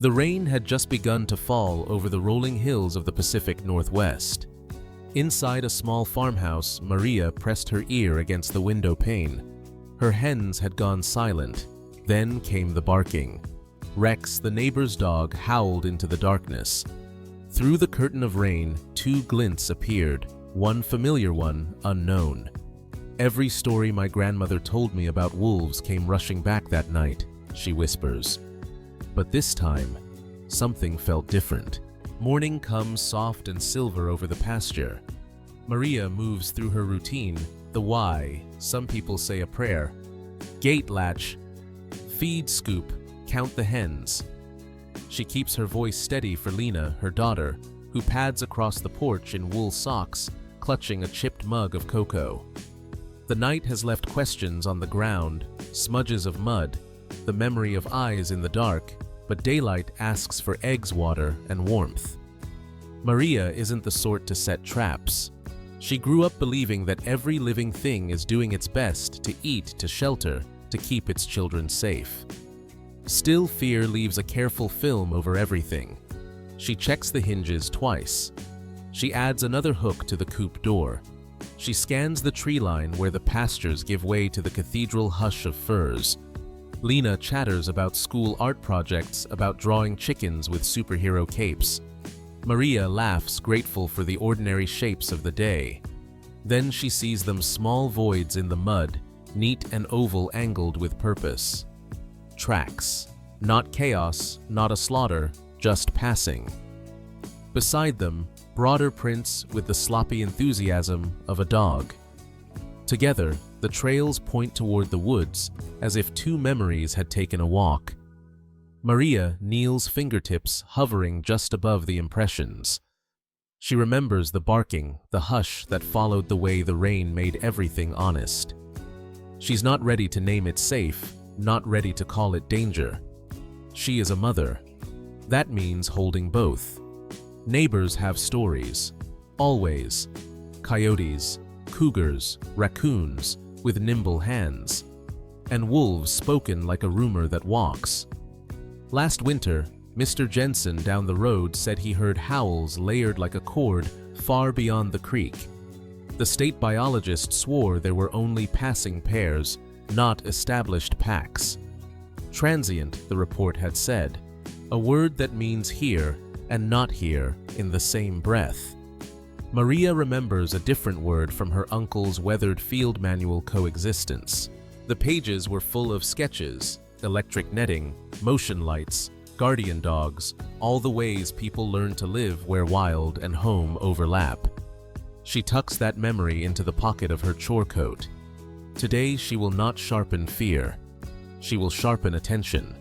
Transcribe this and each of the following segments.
The rain had just begun to fall over the rolling hills of the Pacific Northwest. Inside a small farmhouse, Maria pressed her ear against the window pane. Her hens had gone silent. Then came the barking. Rex, the neighbor's dog, howled into the darkness. Through the curtain of rain, two glints appeared, one familiar, one unknown. Every story my grandmother told me about wolves came rushing back that night, she whispers. But this time, something felt different. Morning comes soft and silver over the pasture. Maria moves through her routine, the why, some people say a prayer. Gate latch, feed scoop, count the hens. She keeps her voice steady for Lena, her daughter, who pads across the porch in wool socks, clutching a chipped mug of cocoa. The night has left questions on the ground, smudges of mud, the memory of eyes in the dark, but daylight asks for eggs, water, and warmth. Maria isn't the sort to set traps. She grew up believing that every living thing is doing its best to eat, to shelter, to keep its children safe. Still, fear leaves a careful film over everything. She checks the hinges twice. She adds another hook to the coop door. She scans the tree line where the pastures give way to the cathedral hush of firs. Lena chatters about school art projects, about drawing chickens with superhero capes. Maria laughs, grateful for the ordinary shapes of the day. Then she sees them small voids in the mud, neat and oval, angled with purpose. Tracks. Not chaos, not a slaughter, just passing. Beside them, broader prints with the sloppy enthusiasm of a dog. Together, the trails point toward the woods, as if two memories had taken a walk. Maria kneels, fingertips hovering just above the impressions. She remembers the barking, the hush that followed the way the rain made everything honest. She's not ready to name it safe, not ready to call it danger. She is a mother. That means holding both. Neighbors have stories. Always. Coyotes, cougars, raccoons, with nimble hands. And wolves spoken like a rumor that walks. Last winter, Mr. Jensen down the road said he heard howls layered like a cord far beyond the creek. The state biologist swore there were only passing pairs, not established packs. Transient, the report had said, a word that means here and not here in the same breath. Maria remembers a different word from her uncle's weathered field manual coexistence. The pages were full of sketches, electric netting, motion lights, guardian dogs, all the ways people learn to live where wild and home overlap. She tucks that memory into the pocket of her chore coat. Today she will not sharpen fear. She will sharpen attention.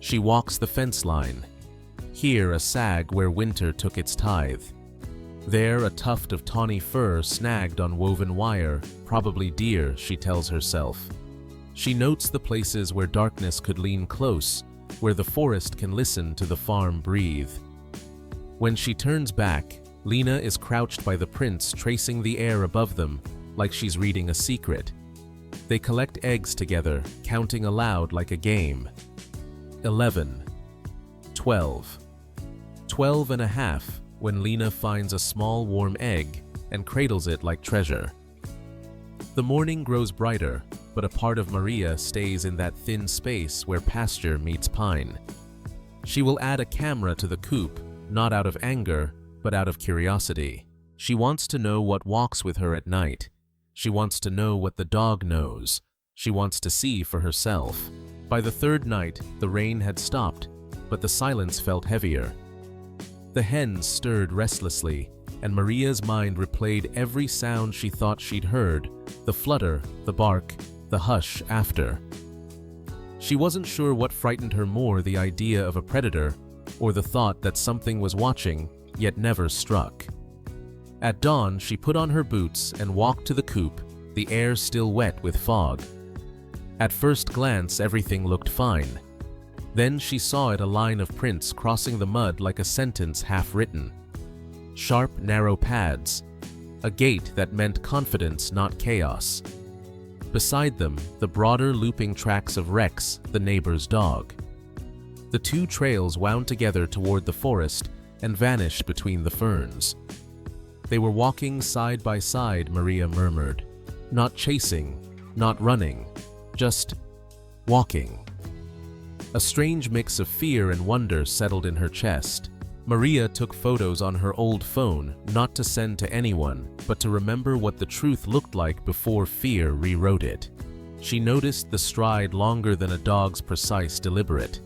She walks the fence line. Here a sag where winter took its tithe. There a tuft of tawny fur snagged on woven wire, probably deer, she tells herself. She notes the places where darkness could lean close, where the forest can listen to the farm breathe. When she turns back, Lena is crouched by the prints, tracing the air above them, like she's reading a secret. They collect eggs together, counting aloud like a game. 11. 12. 12 and a half, when Lena finds a small warm egg and cradles it like treasure. The morning grows brighter, but a part of Maria stays in that thin space where pasture meets pine. She will add a camera to the coop, not out of anger, but out of curiosity. She wants to know what walks with her at night. She wants to know what the dog knows. She wants to see for herself. By the third night, the rain had stopped, but the silence felt heavier. The hens stirred restlessly, and Maria's mind replayed every sound she thought she'd heard, the flutter, the bark, the hush after. She wasn't sure what frightened her more, the idea of a predator or the thought that something was watching, yet never struck. At dawn, she put on her boots and walked to the coop, the air still wet with fog. At first glance, everything looked fine. Then she saw it, a line of prints crossing the mud like a sentence half-written. Sharp, narrow pads. A gait that meant confidence, not chaos. Beside them, the broader looping tracks of Rex, the neighbor's dog. The two trails wound together toward the forest and vanished between the ferns. They were walking side by side, Maria murmured. Not chasing, not running, just walking. A strange mix of fear and wonder settled in her chest. Maria took photos on her old phone, not to send to anyone, but to remember what the truth looked like before fear rewrote it. She noticed the stride longer than a dog's precise, deliberate.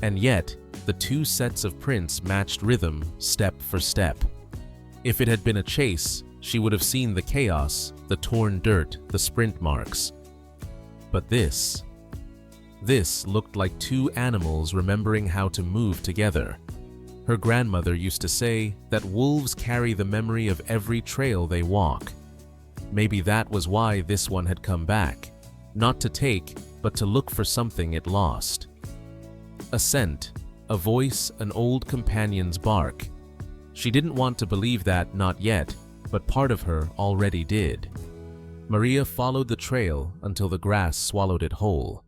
And yet, the two sets of prints matched rhythm, step for step. If it had been a chase, she would have seen the chaos, the torn dirt, the sprint marks. But this looked like two animals remembering how to move together. Her grandmother used to say that wolves carry the memory of every trail they walk. Maybe that was why this one had come back, not to take, but to look for something it lost. A scent, a voice, an old companion's bark. She didn't want to believe that, not yet, but part of her already did. Maria followed the trail until the grass swallowed it whole.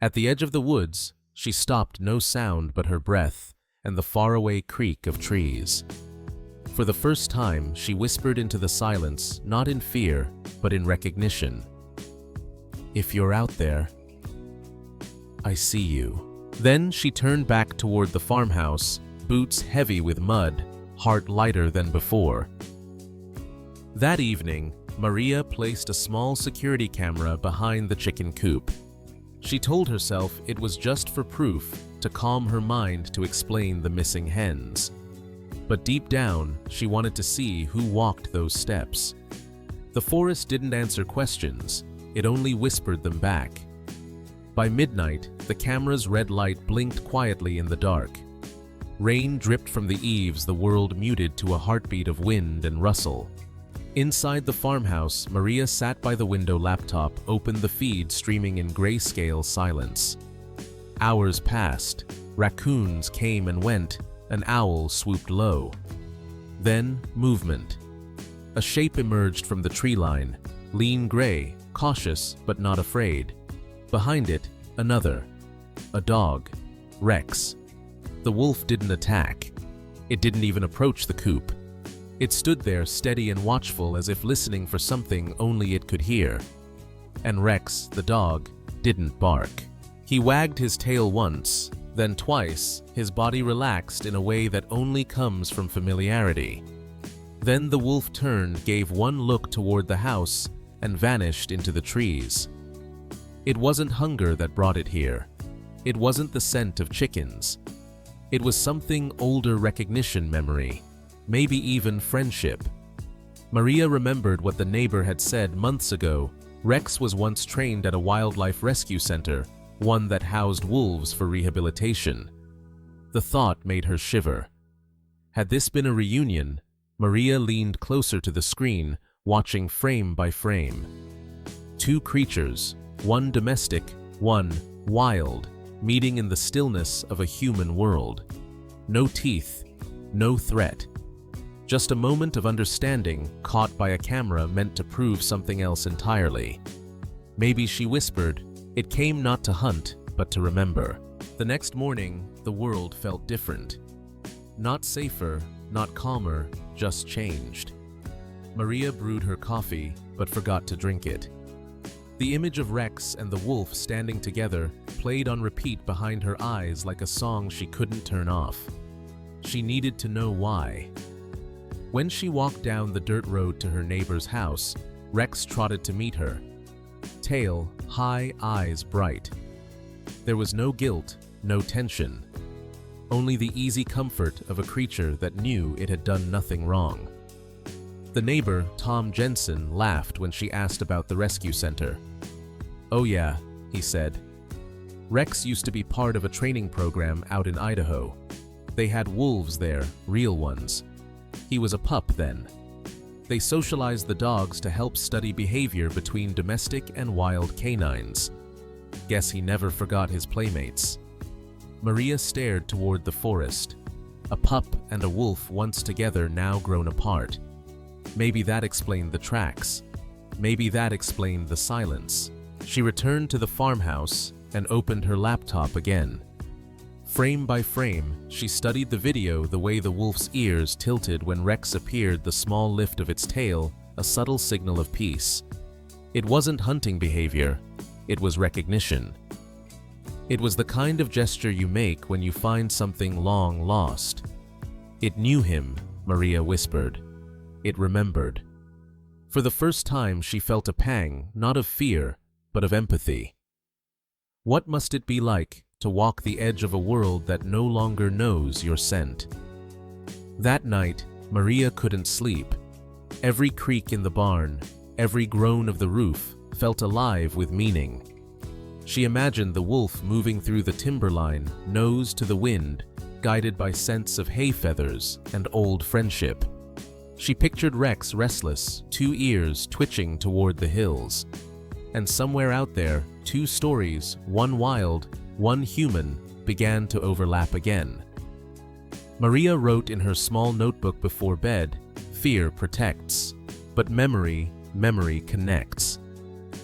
At the edge of the woods, she stopped, no sound but her breath and the faraway creak of trees. For the first time, she whispered into the silence, not in fear, but in recognition. If you're out there, I see you. Then she turned back toward the farmhouse, boots heavy with mud, heart lighter than before. That evening, Maria placed a small security camera behind the chicken coop. She told herself it was just for proof, to calm her mind, to explain the missing hens. But deep down, she wanted to see who walked those steps. The forest didn't answer questions, it only whispered them back. By midnight, the camera's red light blinked quietly in the dark. Rain dripped from the eaves, the world muted to a heartbeat of wind and rustle. Inside the farmhouse, Maria sat by the window, laptop, opened the feed streaming in grayscale silence. Hours passed, raccoons came and went, an owl swooped low. Then, movement. A shape emerged from the tree line, lean gray, cautious but not afraid. Behind it, another. A dog. Rex. The wolf didn't attack. It didn't even approach the coop. It stood there steady and watchful, as if listening for something only it could hear. And Rex, the dog, didn't bark. He wagged his tail once, then twice, his body relaxed in a way that only comes from familiarity. Then the wolf turned, gave one look toward the house, and vanished into the trees. It wasn't hunger that brought it here. It wasn't the scent of chickens. It was something older, recognition, memory, maybe even friendship. Maria remembered what the neighbor had said months ago. Rex was once trained at a wildlife rescue center, one that housed wolves for rehabilitation. The thought made her shiver. Had this been a reunion, Maria leaned closer to the screen, watching frame by frame. Two creatures, one domestic, one wild, meeting in the stillness of a human world. No teeth, no threat. Just a moment of understanding, caught by a camera meant to prove something else entirely. Maybe, she whispered, it came not to hunt, but to remember. The next morning, the world felt different. Not safer, not calmer, just changed. Maria brewed her coffee, but forgot to drink it. The image of Rex and the wolf standing together played on repeat behind her eyes like a song she couldn't turn off. She needed to know why. When she walked down the dirt road to her neighbor's house, Rex trotted to meet her. Tail high, eyes bright. There was no guilt, no tension. Only the easy comfort of a creature that knew it had done nothing wrong. The neighbor, Tom Jensen, laughed when she asked about the rescue center. Oh yeah, he said. Rex used to be part of a training program out in Idaho. They had wolves there, real ones. He was a pup then. They socialized the dogs to help study behavior between domestic and wild canines. Guess he never forgot his playmates. Maria stared toward the forest. A pup and a wolf once together, now grown apart. Maybe that explained the tracks. Maybe that explained the silence. She returned to the farmhouse and opened her laptop again. Frame by frame, she studied the video the way the wolf's ears tilted when Rex appeared, the small lift of its tail, a subtle signal of peace. It wasn't hunting behavior, it was recognition. It was the kind of gesture you make when you find something long lost. It knew him, Maria whispered. It remembered. For the first time, she felt a pang, not of fear, but of empathy. What must it be like to walk the edge of a world that no longer knows your scent? That night, Maria couldn't sleep. Every creak in the barn, every groan of the roof felt alive with meaning. She imagined the wolf moving through the timberline, nose to the wind, guided by scents of hay feathers and old friendship. She pictured Rex restless, two ears twitching toward the hills. And somewhere out there, two stories, one wild, one human, began to overlap again. Maria wrote in her small notebook before bed, "Fear protects, but memory connects."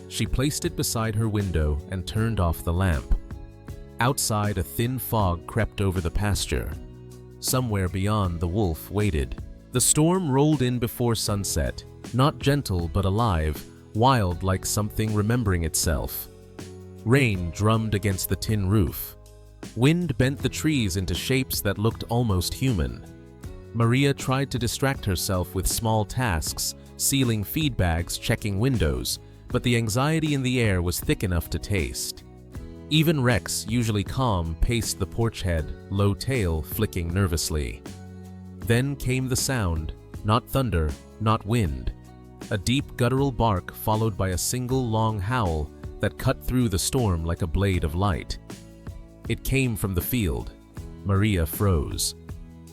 She placed it beside her window and turned off the lamp. Outside, a thin fog crept over the pasture. Somewhere beyond, the wolf waited. The storm rolled in before sunset, not gentle but alive, wild like something remembering itself. Rain drummed against the tin roof. Wind bent the trees into shapes that looked almost human. Maria tried to distract herself with small tasks, sealing feed bags, checking windows, but the anxiety in the air was thick enough to taste. Even Rex, usually calm, paced the porch head, low tail flicking nervously. Then came the sound, not thunder, not wind. A deep guttural bark followed by a single long howl that cut through the storm like a blade of light. It came from the field. Maria froze.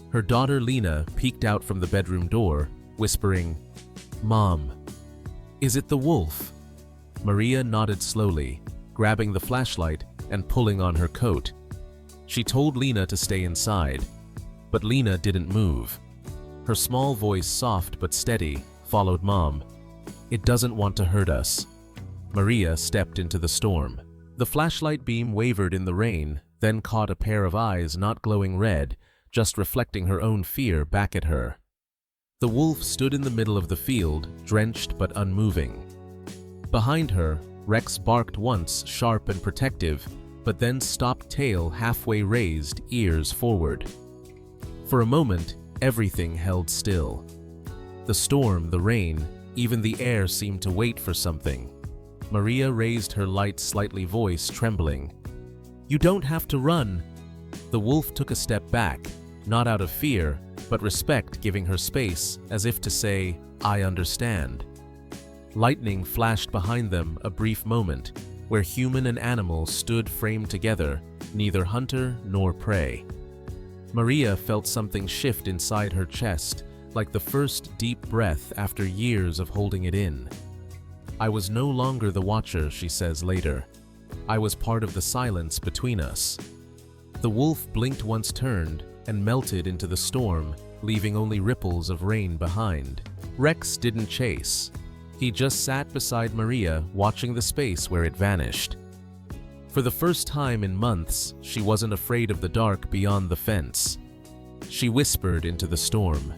Her daughter Lena peeked out from the bedroom door, whispering, "Mom, is it the wolf?" Maria nodded slowly, grabbing the flashlight and pulling on her coat. She told Lena to stay inside, but Lena didn't move. Her small voice, soft but steady, followed Mom. "It doesn't want to hurt us." Maria stepped into the storm. The flashlight beam wavered in the rain, then caught a pair of eyes not glowing red, just reflecting her own fear back at her. The wolf stood in the middle of the field, drenched but unmoving. Behind her, Rex barked once, sharp and protective, but then stopped, tail halfway raised, ears forward. For a moment, everything held still. The storm, the rain, even the air seemed to wait for something. Maria raised her light, slightly voice, trembling. "You don't have to run." The wolf took a step back, not out of fear, but respect, giving her space, as if to say, "I understand." Lightning flashed behind them, a brief moment, where human and animal stood framed together, neither hunter nor prey. Maria felt something shift inside her chest, like the first deep breath after years of holding it in. "I was no longer the watcher," she says later. "I was part of the silence between us." The wolf blinked once, turned, and melted into the storm, leaving only ripples of rain behind. Rex didn't chase. He just sat beside Maria, watching the space where it vanished. For the first time in months, she wasn't afraid of the dark beyond the fence. She whispered into the storm,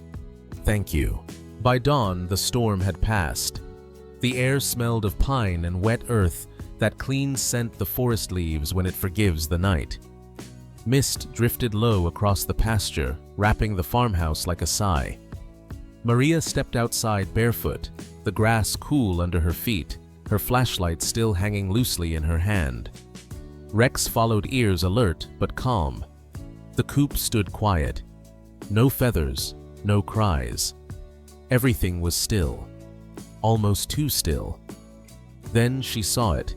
"Thank you." By dawn, the storm had passed. The air smelled of pine and wet earth, that clean scent the forest leaves when it forgives the night. Mist drifted low across the pasture, wrapping the farmhouse like a sigh. Maria stepped outside barefoot, the grass cool under her feet, her flashlight still hanging loosely in her hand. Rex followed, ears alert but calm. The coop stood quiet. No feathers, no cries. Everything was still. Almost too still. Then she saw it.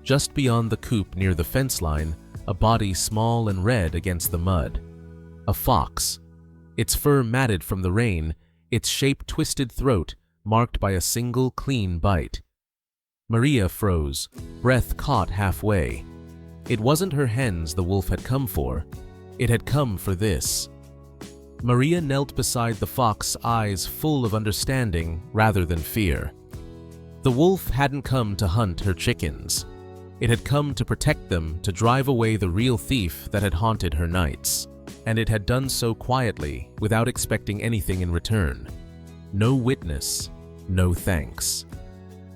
Just beyond the coop, near the fence line, a body small and red against the mud. A fox. Its fur matted from the rain, its shape twisted throat marked by a single clean bite. Maria froze, breath caught halfway. It wasn't her hens the wolf had come for. It had come for this. Maria knelt beside the fox, eyes full of understanding rather than fear. The wolf hadn't come to hunt her chickens. It had come to protect them, to drive away the real thief that had haunted her nights. And it had done so quietly, without expecting anything in return. No witness, no thanks.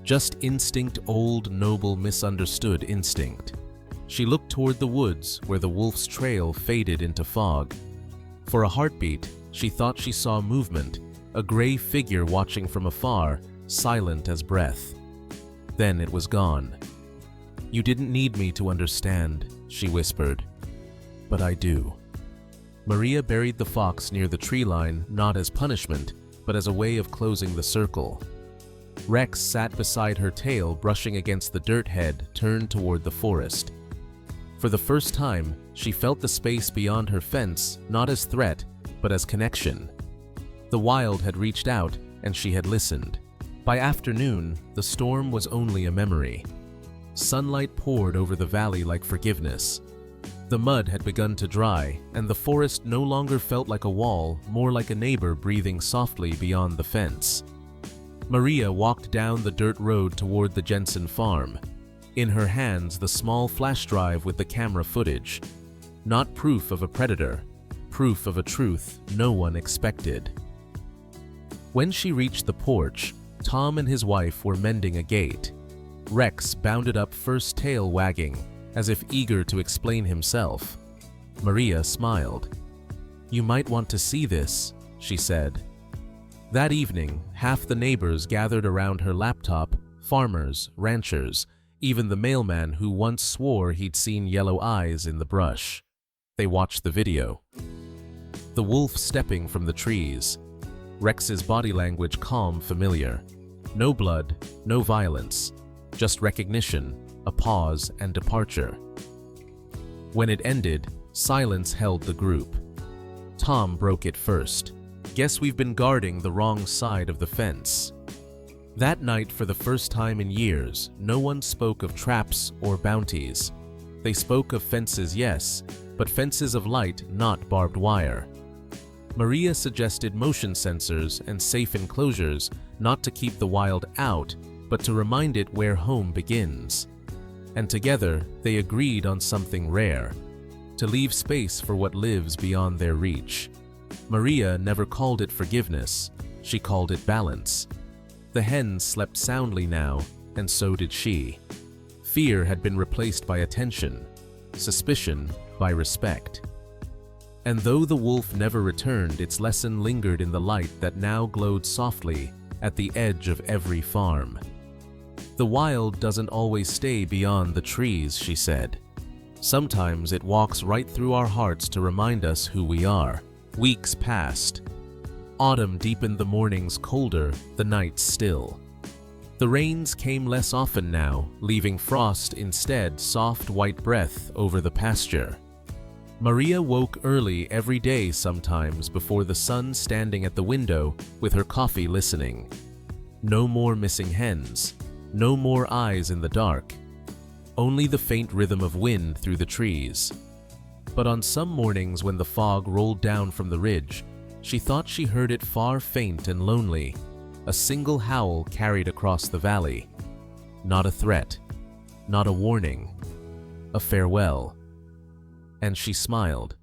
Just instinct, old, noble, misunderstood instinct. She looked toward the woods where the wolf's trail faded into fog. For a heartbeat, she thought she saw movement, a gray figure watching from afar, silent as breath. Then it was gone. "You didn't need me to understand," she whispered. "But I do." Maria buried the fox near the tree line, not as punishment, but as a way of closing the circle. Rex sat beside her tail, brushing against the dirt head, turned toward the forest. For the first time, she felt the space beyond her fence, not as threat, but as connection. The wild had reached out, and she had listened. By afternoon, the storm was only a memory. Sunlight poured over the valley like forgiveness. The mud had begun to dry, and the forest no longer felt like a wall, more like a neighbor breathing softly beyond the fence. Maria walked down the dirt road toward the Jensen farm. In her hands, the small flash drive with the camera footage. Not proof of a predator, proof of a truth no one expected. When she reached the porch, Tom and his wife were mending a gate. Rex bounded up, first tail wagging, as if eager to explain himself. Maria smiled. "You might want to see this," she said. That evening, half the neighbors gathered around her laptop, farmers, ranchers, even the mailman who once swore he'd seen yellow eyes in the brush. They watched the video. The wolf stepping from the trees. Rex's body language calm, familiar. No blood, no violence, just recognition, a pause and departure. When it ended, silence held the group. Tom broke it first. "Guess we've been guarding the wrong side of the fence." That night, for the first time in years, no one spoke of traps or bounties. They spoke of fences, yes, but fences of light, not barbed wire. Maria suggested motion sensors and safe enclosures, not to keep the wild out, but to remind it where home begins. And together, they agreed on something rare: to leave space for what lives beyond their reach. Maria never called it forgiveness, she called it balance. The hens slept soundly now, and so did she. Fear had been replaced by attention, suspicion by respect. And though the wolf never returned, its lesson lingered in the light that now glowed softly at the edge of every farm. "The wild doesn't always stay beyond the trees," she said. "Sometimes it walks right through our hearts to remind us who we are." Weeks passed. Autumn deepened, the mornings colder, the nights still. The rains came less often now, leaving frost instead, soft white breath over the pasture. Maria woke early every day, sometimes before the sun, standing at the window with her coffee, listening. No more missing hens, no more eyes in the dark, only the faint rhythm of wind through the trees. But on some mornings when the fog rolled down from the ridge, she thought she heard it far, faint and lonely, a single howl carried across the valley. Not a threat, not a warning, a farewell. And she smiled,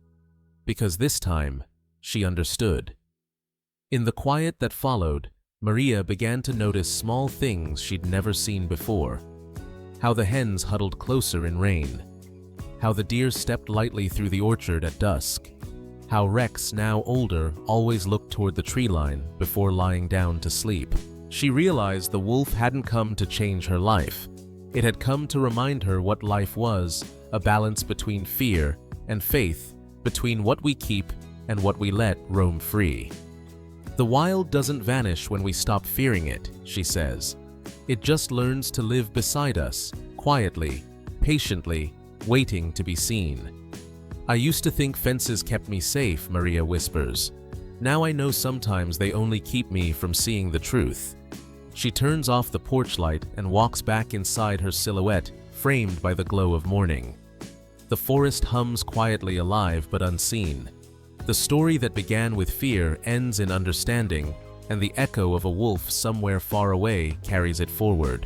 because this time she understood. In the quiet that followed, Maria began to notice small things she'd never seen before. How the hens huddled closer in rain. How the deer stepped lightly through the orchard at dusk. How Rex, now older, always looked toward the tree line before lying down to sleep. She realized the wolf hadn't come to change her life. It had come to remind her what life was, a balance between fear and faith, between what we keep and what we let roam free. "The wild doesn't vanish when we stop fearing it," she says. "It just learns to live beside us, quietly, patiently, waiting to be seen." "I used to think fences kept me safe," Maria whispers. "Now I know sometimes they only keep me from seeing the truth." She turns off the porch light and walks back inside, her silhouette framed by the glow of morning. The forest hums quietly, alive but unseen. The story that began with fear ends in understanding, and the echo of a wolf somewhere far away carries it forward.